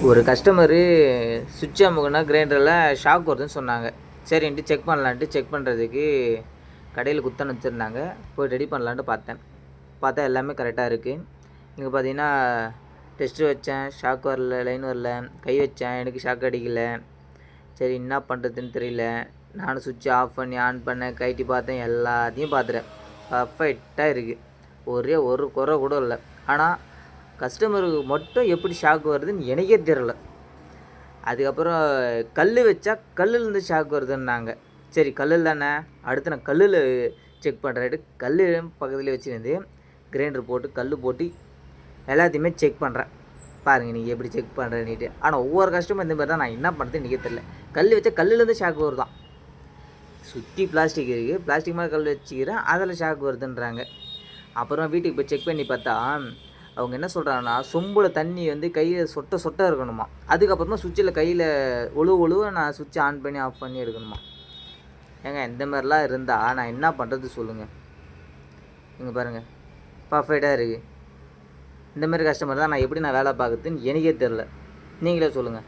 ஒரு கஸ்டமரு சுவிட்ச் அமுக்குனா கிரைண்டரில் ஷாக் வருதுன்னு சொன்னாங்க. சரின்ட்டு செக் பண்ணலான்ட்டு செக் பண்ணுறதுக்கு கடையில் குத்தன்னு வச்சுருந்தாங்க. போய் ரெடி பண்ணலான்ட்டு பார்த்தா எல்லாமே கரெக்டாக இருக்குது. இங்கே பார்த்தீங்கன்னா டெஸ்ட்டு வச்சேன், ஷாக் வரல, லைன் வரல. கை வச்சேன், எனக்கு ஷாக் அடிக்கலை. சரி என்ன பண்ணுறதுன்னு தெரியல. நானும் சுவிட்சை ஆஃப் பண்ணி ஆன் பண்ணேன், கழட்டி பார்த்தேன், எல்லாத்தையும் பார்த்துட்டேன். பர்ஃபெக்டாக இருக்குது. ஒரே ஒரு குறை கூட இல்லை. ஆனால் கஸ்டமருக்கு மட்டும் எப்படி ஷாக் வருதுன்னு எனக்கே தெரில. அதுக்கப்புறம் கல் வச்சா கல்லுலேருந்து ஷாக் வருதுன்னாங்க. சரி கல்லில் தானே, அடுத்து நான் கல்லில் செக் பண்ணுறேன். கல் பக்கத்துலேயே வச்சுருந்து கிரைண்டர் போட்டு கல் போட்டு எல்லாத்தையுமே செக் பண்ணுறேன். பாருங்கள் நீங்கள் எப்படி செக் பண்ணுறேன்னுட்டு. ஆனால் ஒவ்வொரு கஸ்டமர் இந்த மாதிரி தான். நான் என்ன பண்ணுறது எனக்கே தெரில. கல் வச்சா கல்லுலேருந்து ஷாக் வருதான். சுற்றி பிளாஸ்டிக் இருக்குது, பிளாஸ்டிக் மாதிரி கல் வச்சுக்கிறேன், அதில் ஷாக் வருதுன்றாங்க. அப்புறம் வீட்டுக்கு போய் செக் பண்ணி பார்த்தா அவங்க என்ன சொல்கிறாங்கன்னா, சொம்பில் தண்ணி வந்து கையில் சொட்ட இருக்கணுமா. அதுக்கப்புறமா சுவிட்சில் கையில் ஒழுவ நான் சுவிட்சை ஆன் பண்ணி ஆஃப் பண்ணி எடுக்கணுமா. ஏங்க இந்த மாதிரிலாம் இருந்தால் நான் என்ன பண்ணுறது சொல்லுங்கள். இங்கே பாருங்கள் பர்ஃபெக்டாக இருக்குது. இந்த மாதிரி கஸ்டமர் தான் நான் எப்படி வேலை பார்க்குறதுன்னு எனக்கே தெரில. நீங்களே சொல்லுங்கள்.